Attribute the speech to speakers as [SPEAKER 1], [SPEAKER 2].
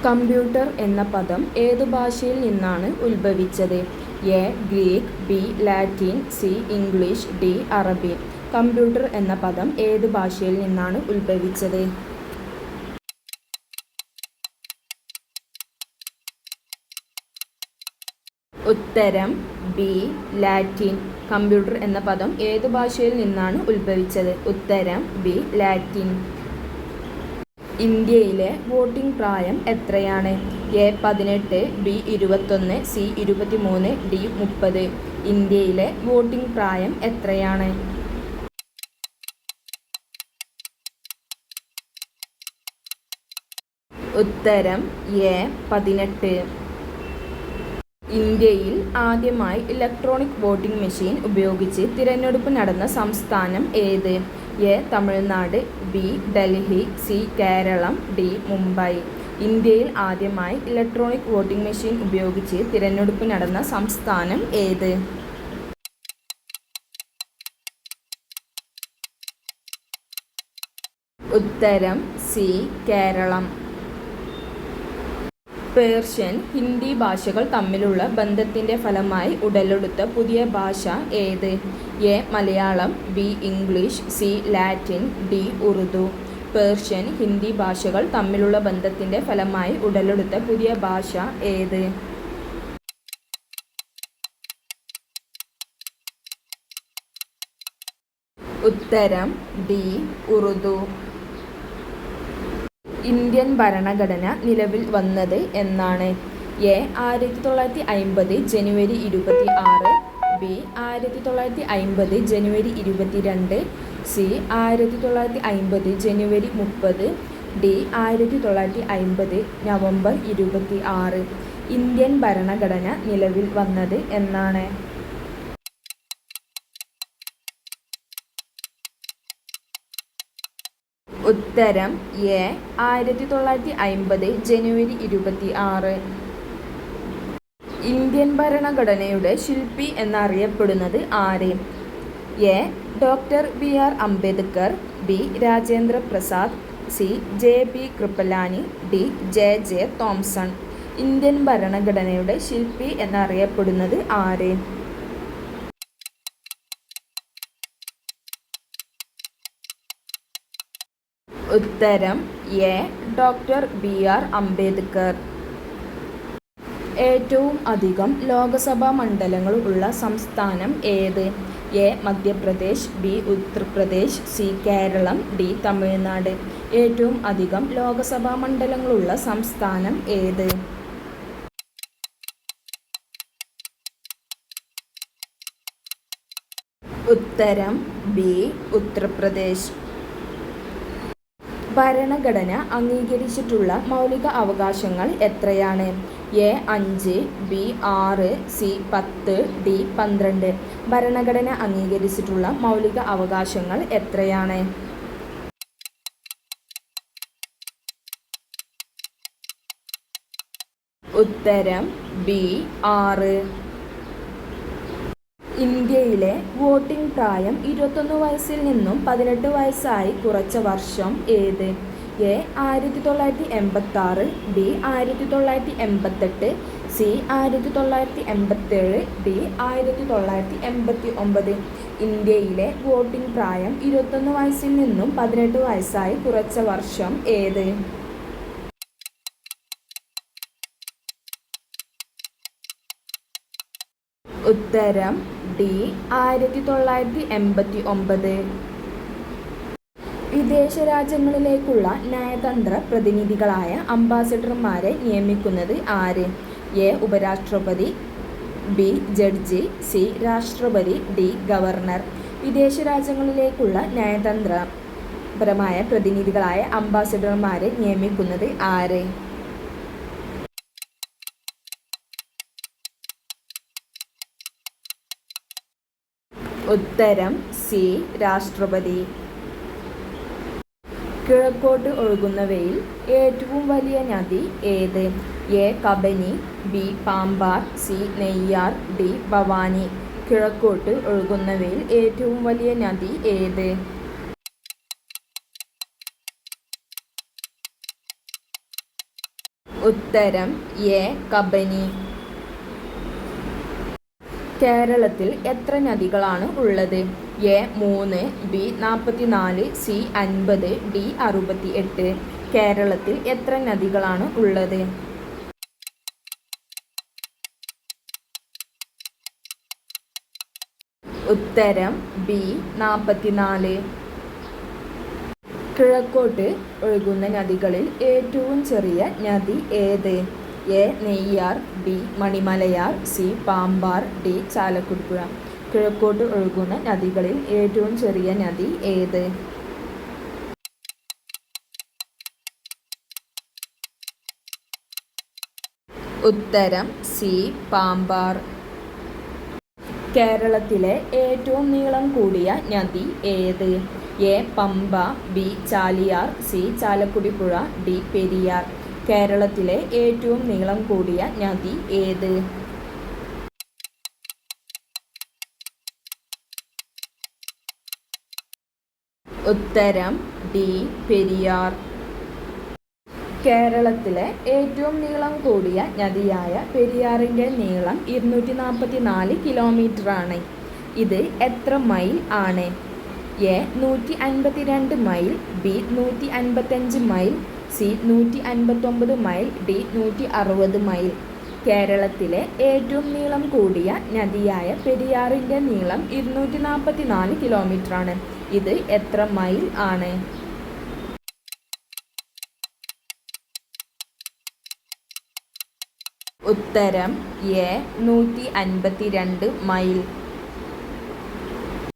[SPEAKER 1] Computer എന്ന പദം ഏതു ഭാഷയിൽ നിന്നാണ് ഉത്ഭവിച്ചത്? A. Greek, B. Latin, C. English, D. അറബി. കമ്പ്യൂട്ടർ എന്ന പദം ഏതു ഭാഷയിൽ നിന്നാണ് ഉത്ഭവിച്ചത്? ഉത്തരം ബി. ലാറ്റിൻ. കമ്പ്യൂട്ടർ എന്ന പദം ഏതു ഭാഷയിൽ നിന്നാണ് ഉത്ഭവിച്ചത്? ഉത്തരം ബി. ലാറ്റിൻ. ഇന്ത്യയിലെ വോട്ടിംഗ് പ്രായം എത്രയാണ്? എ. 18, ബി. 21, സി. 23, ഡി. 30. ഇന്ത്യയിലെ വോട്ടിംഗ് പ്രായം എത്രയാണ്? ഉത്തരം എ. 18. ഇന്ത്യയിൽ ആദ്യമായി ഇലക്ട്രോണിക് വോട്ടിംഗ് മെഷീൻ ഉപയോഗിച്ച് തിരഞ്ഞെടുപ്പ് നടന്ന സംസ്ഥാനം ഏത്? A. Tamil Nadu, B. Delhi, C. Kerala, D. Mumbai. ഇന്ത്യയിൽ ആദ്യമായി ഇലക്ട്രോണിക് വോട്ടിംഗ് മെഷീൻ ഉപയോഗിച്ച് തിരഞ്ഞെടുപ്പ് നടന്ന സംസ്ഥാനം ഏത്? ഉത്തരം സി. കേരളം. പേർഷ്യൻ, ഹിന്ദി ഭാഷകൾ തമ്മിലുള്ള ബന്ധത്തിന്റെ ഫലമായി ഉടലെടുത്ത പുതിയ ഭാഷ ഏത്? A. Malayalam, B. English, C. Latin, D. Urdu. Persian, Hindi ഭാഷകൾ തമ്മിലുള്ള ബന്ധത്തിന്റെ ഫലമായി ഉടലെടുത്ത പുതിയ ഭാഷ ഏത്? ഉത്തരം ഡി. ഉറുദു. ഇന്ത്യൻ ഭരണഘടന നിലവിൽ വന്നത് എന്നാണ്? A. 1950 January 26, B. 1950 January 22, C. 1950 January 30, D. 1950 November 26. Indian ഭരണഘടന നിലവിൽ വന്നത് എന്നാണ്? ഉത്തരം എ. 1950 ജനുവരി 26. ഇന്ത്യൻ ഭരണഘടനയുടെ ശില്പി എന്നറിയപ്പെടുന്നത് ആര്? A. Doctor B R. Ambedkar, B. Rajendra Prasad, C. J B. Kripalani, D. J J. Thomson. Indian ഭരണഘടനയുടെ ശില്പി എന്നറിയപ്പെടുന്നത് ആര്? ഉത്തരം എ. Doctor B R. അംബേദ്കർ. ഏറ്റവും അധികം ലോകസഭാ മണ്ഡലങ്ങൾ ഉള്ള സംസ്ഥാനം ഏത്? A. Madhya Pradesh, B. Uttar Pradesh, C. Kerala, D. Tamil Nadu. ഏറ്റവും അധികം ലോകസഭാ മണ്ഡലങ്ങളുള്ള സംസ്ഥാനം ഏത്? ഉത്തരം ബി. ഉത്തർപ്രദേശ്. ഭരണഘടന അംഗീകരിച്ചിട്ടുള്ള മൗലിക അവകാശങ്ങൾ എത്രയാണ്? എ. 5, ബി. 6, സി. 10, ഡി. 12. ഭരണഘടന അംഗീകരിച്ചിട്ടുള്ള മൗലിക അവകാശങ്ങൾ എത്രയാണ്? ഉത്തരം ബി. 6. ഇന്ത്യയിലെ വോട്ടിംഗ് പ്രായം 21 വയസ്സിൽ നിന്നും 18 വയസ്സായി കുറച്ച വർഷം ഏത്? എ. 1986, ബി. 1988, സി. 1987, ഡി. 1989. ഇന്ത്യയിലെ വോട്ടിംഗ് പ്രായം 21 വയസ്സിൽ നിന്നും 18 വയസ്സായി കുറച്ച വർഷം ഏത്? ഉത്തരം ഡി. 1989. വിദേശ രാജ്യങ്ങളിലേക്കുള്ള നയതന്ത്ര പ്രതിനിധികളായ അംബാസഡർമാരെ നിയമിക്കുന്നത് ആര്? എ. ഉപരാഷ്ട്രപതി, ബി. Judge, C. രാഷ്ട്രപതി, ഡി. ഗവർണർ. വിദേശ രാജ്യങ്ങളിലേക്കുള്ള നയതന്ത്രപരമായ പ്രതിനിധികളായ അംബാസഡർമാരെ നിയമിക്കുന്നത് ആര്? ഉത്തരം സി. രാഷ്ട്രപതി. കിഴക്കോട്ട് ഒഴുകുന്നവയിൽ ഏറ്റവും വലിയ നദി ഏത്? A. Kabani, B. Pambar, C. Neyyar, D. Bhavani. കിഴക്കോട്ട് ഒഴുകുന്നവയിൽ ഏറ്റവും വലിയ നദി ഏത്? ഉത്തരം എ കബനി. കേരളത്തിൽ എത്ര നദികളാണ് ഉള്ളത്? A 3, B 44, C 50, D 68. കേരളത്തിൽ എത്ര നദികളാണ് ഉള്ളത്? ഉത്തരം ബി 44. കിഴക്കോട്ട് ഒഴുകുന്ന നദികളിൽ ഏറ്റവും ചെറിയ നദി ഏത്? A Neyyar, B Manimalayar, C Pambar, D Chalakudypuzha. കിഴക്കോട്ട് ഒഴുകുന്ന നദികളിൽ ഏറ്റവും ചെറിയ നദി ഏത്? ഉത്തരം സി പാമ്പാർ. കേരളത്തിലെ ഏറ്റവും നീളം കൂടിയ നദി ഏത്? A Pamba, B Chaliyar, C Chalakudippuzha, D Periyar. കേരളത്തിലെ ഏറ്റവും നീളം കൂടിയ നദി ഏത്? ഉത്തരം ഡി പെരിയാർ. കേരളത്തിലെ ഏറ്റവും നീളം കൂടിയ നദിയായ പെരിയാറിൻ്റെ നീളം 244 കിലോമീറ്ററാണ്. ഇത് എത്ര മൈൽ ആണ്? A 152 mile, B 155 mile, C 159 mile, D 160 mile. കേരളത്തിലെ ഏറ്റവും നീളം കൂടിയ നദിയായ പെരിയാറിൻ്റെ നീളം 244 കിലോമീറ്ററാണ്. ഇത് എത്ര മൈൽ ആണ്? ഉത്തരം എ 152 മൈൽ.